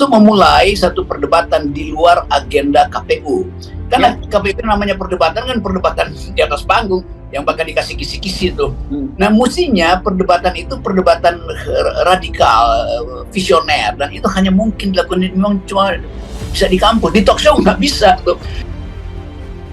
untuk memulai satu perdebatan di luar agenda KPU. Karena KPU namanya perdebatan kan perdebatan di atas panggung yang bakal dikasih kisi-kisi tuh. Nah, mestinya perdebatan itu perdebatan radikal, visioner, dan itu hanya mungkin dilakukan memang cuma bisa di kampus, di talk show nggak bisa tuh.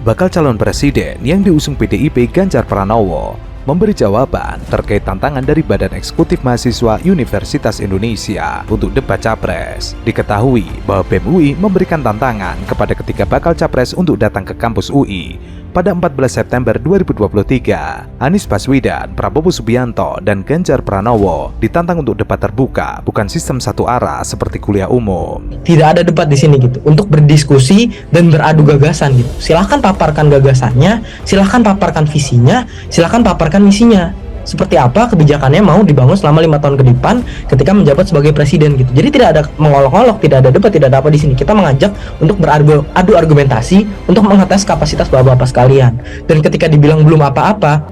Bakal calon presiden yang diusung PDIP Ganjar Pranowo memberi jawaban terkait tantangan dari Badan Eksekutif Mahasiswa Universitas Indonesia untuk debat capres. Diketahui bahwa BEM UI memberikan tantangan kepada ketiga bakal capres untuk datang ke kampus UI pada 14 September 2023. Anies Baswedan, Prabowo Subianto, dan Ganjar Pranowo ditantang untuk debat terbuka, bukan sistem satu arah seperti kuliah umum. Tidak ada debat di sini gitu, untuk berdiskusi dan beradu gagasan gitu. Silahkan paparkan gagasannya, silahkan paparkan visinya, silahkan paparkan misinya. Seperti apa kebijakannya mau dibangun selama 5 tahun ke depan ketika menjabat sebagai presiden gitu. Jadi tidak ada mengolok-olok, tidak ada debat, tidak ada apa di sini. Kita mengajak untuk beradu argumentasi untuk mengetes kapasitas bapak-bapak sekalian. Dan ketika dibilang belum apa-apa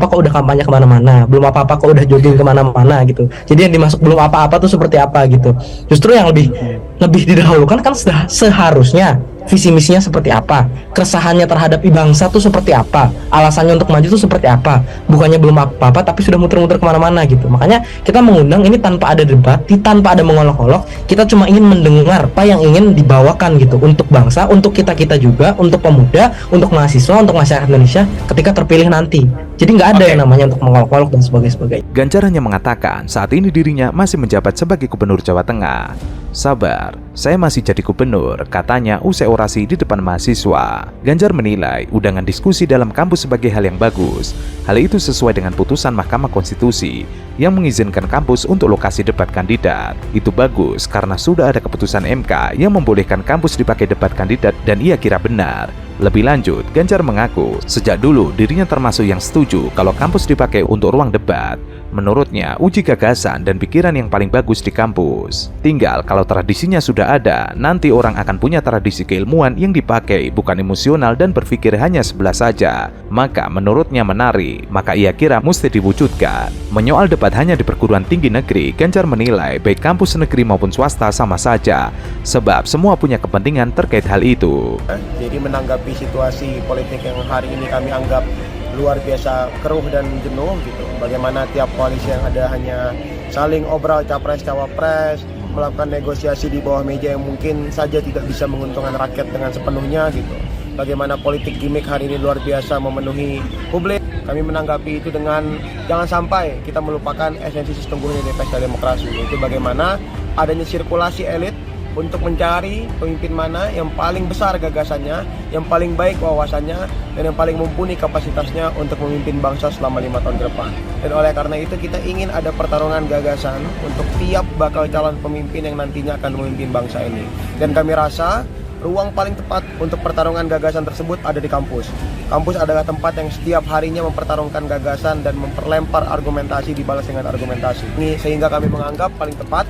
kok udah kampanye kemana-mana, belum apa-apa kok udah jogging kemana-mana gitu. Jadi yang dimasuk belum apa-apa tuh seperti apa gitu. Justru yang lebih didahulukan kan seharusnya visi misinya seperti apa, keresahannya terhadap bangsa tuh seperti apa, alasannya untuk maju tuh seperti apa, bukannya belum apa-apa tapi sudah muter-muter kemana-mana gitu. Makanya kita mengundang ini tanpa ada debat, tanpa ada mengolok-olok, kita cuma ingin mendengar apa yang ingin dibawakan gitu untuk bangsa, untuk kita juga, untuk pemuda, untuk mahasiswa, untuk masyarakat Indonesia ketika terpilih nanti. Jadi nggak ada yang namanya untuk mengolok-olok dan sebagainya. Ganjar hanya mengatakan saat ini dirinya masih menjabat sebagai Gubernur Jawa Tengah. Sabar, saya masih jadi gubernur, katanya usai orasi di depan mahasiswa. Ganjar menilai undangan diskusi dalam kampus sebagai hal yang bagus. Hal itu sesuai dengan putusan Mahkamah Konstitusi yang mengizinkan kampus untuk lokasi debat kandidat. Itu bagus karena sudah ada keputusan MK yang membolehkan kampus dipakai debat kandidat dan ia kira benar. Lebih lanjut, Ganjar mengaku sejak dulu dirinya termasuk yang setuju kalau kampus dipakai untuk ruang debat. Menurutnya, uji gagasan dan pikiran yang paling bagus di kampus. Tinggal kalau tradisinya sudah ada, nanti orang akan punya tradisi keilmuan yang dipakai, bukan emosional dan berpikir hanya sebelah saja. Maka menurutnya menarik, maka ia kira mesti diwujudkan. Menyoal debat hanya di perguruan tinggi negeri, Ganjar menilai baik kampus negeri maupun swasta sama saja, sebab semua punya kepentingan terkait hal itu. Jadi menanggapi situasi politik yang hari ini kami anggap luar biasa keruh dan jenuh gitu. Bagaimana tiap koalisi yang ada hanya saling obrol capres-cawapres, melakukan negosiasi di bawah meja yang mungkin saja tidak bisa menguntungkan rakyat dengan sepenuhnya gitu. Bagaimana politik gimmick hari ini luar biasa memenuhi publik. Kami menanggapi itu dengan jangan sampai kita melupakan esensi sistem gurih dari pesta demokrasi, yaitu bagaimana adanya sirkulasi elit untuk mencari pemimpin mana yang paling besar gagasannya, yang paling baik wawasannya, dan yang paling mumpuni kapasitasnya untuk memimpin bangsa selama 5 tahun ke depan. Dan oleh karena itu kita ingin ada pertarungan gagasan untuk tiap bakal calon pemimpin yang nantinya akan memimpin bangsa ini. Dan kami rasa ruang paling tepat untuk pertarungan gagasan tersebut ada di kampus. Kampus adalah tempat yang setiap harinya mempertarungkan gagasan dan memperlempar argumentasi dibalas dengan argumentasi. Ini sehingga kami menganggap paling tepat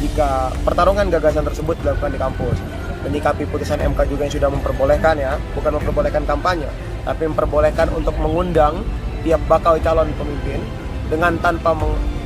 jika pertarungan gagasan tersebut dilakukan di kampus. Menyikapi putusan MK juga yang sudah memperbolehkan ya, bukan memperbolehkan kampanye, tapi memperbolehkan untuk mengundang tiap bakal calon pemimpin dengan tanpa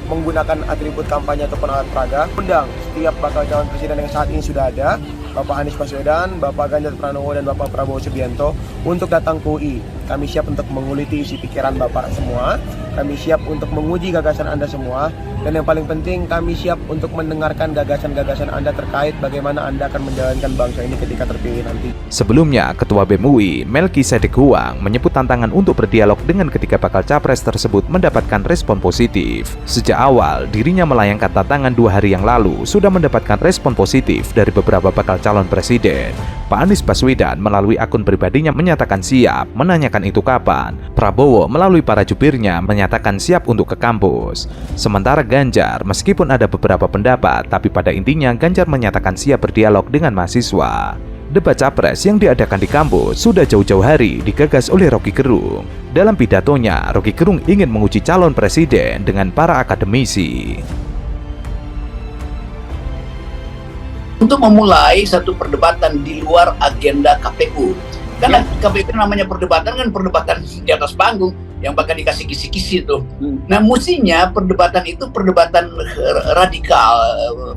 menggunakan atribut kampanye ataupun alat peraga. Undang setiap bakal calon presiden yang saat ini sudah ada, Bapak Anies Baswedan, Bapak Ganjar Pranowo, dan Bapak Prabowo Subianto untuk datang ke UI. Kami siap untuk menguliti isi pikiran Bapak semua, kami siap untuk menguji gagasan Anda semua, dan yang paling penting kami siap untuk mendengarkan gagasan-gagasan Anda terkait bagaimana Anda akan menjalankan bangsa ini ketika terpilih nanti. Sebelumnya, Ketua BEM UI, Melkisedek Huang, menyebut tantangan untuk berdialog dengan ketiga bakal capres tersebut mendapatkan respon positif. Sejak awal, dirinya melayangkan tantangan 2 hari yang lalu sudah mendapatkan respon positif dari beberapa bakal calon presiden. Pak Anies Baswedan melalui akun pribadinya menyatakan siap, menanyakan itu kapan. Prabowo melalui para jubirnya menyatakan siap untuk ke kampus. Sementara Ganjar, meskipun ada beberapa pendapat, tapi pada intinya Ganjar menyatakan siap berdialog dengan mahasiswa. Debat capres yang diadakan di kampus sudah jauh-jauh hari digagas oleh Rocky Gerung. Dalam pidatonya, Rocky Gerung ingin menguji calon presiden dengan para akademisi. Untuk memulai satu perdebatan di luar agenda KPU. Karena KPU namanya perdebatan kan perdebatan di atas panggung yang bahkan dikasih kisi-kisi tuh. Nah, mestinya perdebatan itu perdebatan radikal,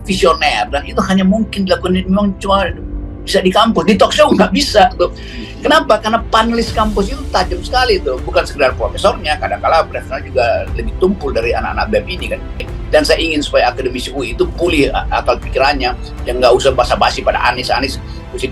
visioner, dan itu hanya mungkin dilakukan memang cuma bisa di kampus, di talk show nggak bisa tuh. Kenapa? Karena panelis kampus itu tajam sekali tuh, bukan sekedar profesornya, kadang-kala profesornya juga lebih tumpul dari anak-anak BEM ini kan. Dan saya ingin supaya akademisi UI itu pulih akal pikirannya, yang nggak usah basa-basi pada Anies mesti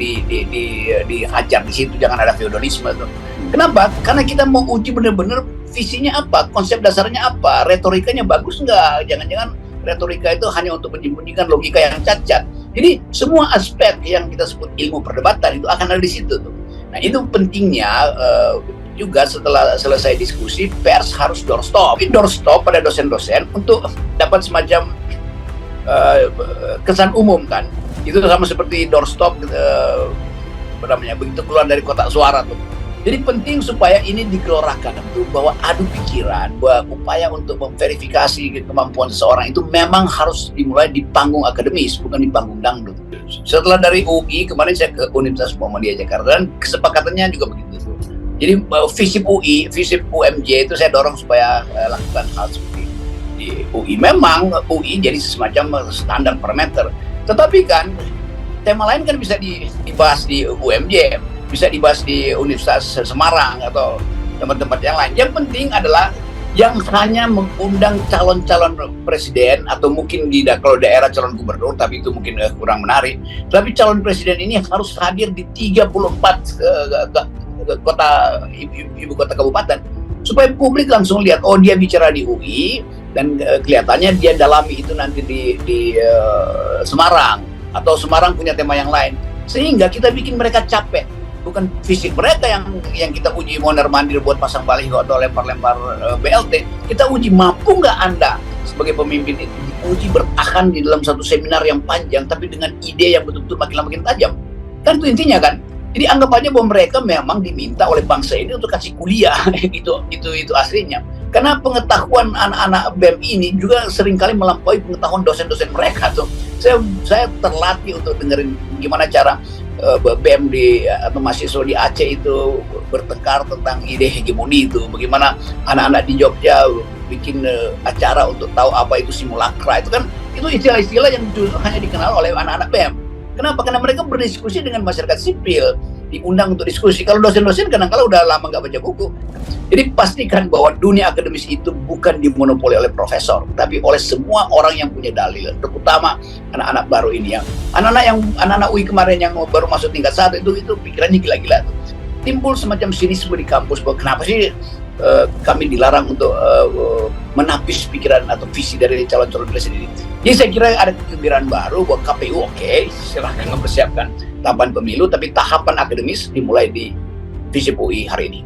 dihajar di situ, jangan ada feodalisme tuh. Kenapa? Karena kita mau uji benar-benar visinya apa, konsep dasarnya apa, retorikanya bagus nggak? Jangan-jangan retorika itu hanya untuk menyembunyikan logika yang cacat. Jadi semua aspek yang kita sebut ilmu perdebatan itu akan ada di situ tuh. Nah, itu pentingnya juga setelah selesai diskusi, pers harus doorstop pada dosen-dosen untuk dapat semacam kesan umum kan. Itu sama seperti doorstop begitu keluar dari kotak suara tuh. Jadi penting supaya ini digelorakan tuh, bahwa adu pikiran, bahwa upaya untuk memverifikasi kemampuan seseorang itu memang harus dimulai di panggung akademis, bukan di panggung dangdut. Setelah dari UI, kemarin saya ke Universitas Muhammadiyah Jakarta, dan kesepakatannya juga begitu. Jadi FISIP UI, FISIP UMJ itu saya dorong supaya lakukan hal seperti di UI. Memang UI jadi semacam standar parameter, tetapi kan tema lain kan bisa dibahas di UMJ, bisa dibahas di Universitas Semarang atau tempat-tempat yang lain. Yang penting adalah yang hanya mengundang calon-calon presiden, atau mungkin kalau daerah calon gubernur, tapi itu mungkin kurang menarik. Tapi calon presiden ini harus hadir di 34 kota, ibu kota kabupaten, supaya publik langsung lihat, oh dia bicara di UI, dan kelihatannya dia dalami itu nanti di Semarang, atau Semarang punya tema yang lain, sehingga kita bikin mereka capek. Bukan fisik mereka yang kita uji mondar-mandir buat pasang baliho atau lempar-lempar BLT. Kita uji mampu nggak Anda sebagai pemimpin itu diuji bertahan di dalam satu seminar yang panjang, tapi dengan ide yang betul-betul makin lama makin tajam. Kan itu intinya kan. Jadi anggap aja bahwa mereka memang diminta oleh bangsa ini untuk kasih kuliah. itu aslinya. Karena pengetahuan anak-anak BEM ini juga seringkali melampaui pengetahuan dosen-dosen mereka tuh. Saya terlatih untuk dengerin gimana cara BEM atau mahasiswa di Aceh itu bertengkar tentang ide hegemoni itu, bagaimana anak-anak di Jogja bikin acara untuk tahu apa itu simulakra. Itu istilah-istilah yang justru hanya dikenal oleh anak-anak BEM. Kenapa? Karena mereka berdiskusi dengan masyarakat sipil, diundang untuk diskusi. Kalau dosen-dosen kadang-kala udah lama nggak baca buku. Jadi pastikan bahwa dunia akademis itu bukan dimonopoli oleh profesor, tapi oleh semua orang yang punya dalil, terutama anak-anak baru ini, anak-anak UI kemarin yang baru masuk tingkat 1 itu pikirannya gila-gila tuh. Timbul semacam sinisme di kampus, bahwa kenapa sih kami dilarang untuk menapis pikiran atau visi dari calon-calon presiden ini. Jadi saya kira ada kegembiraan baru bahwa KPU silahkan mempersiapkan tahapan pemilu, tapi tahapan akademis dimulai di FISIP UI hari ini.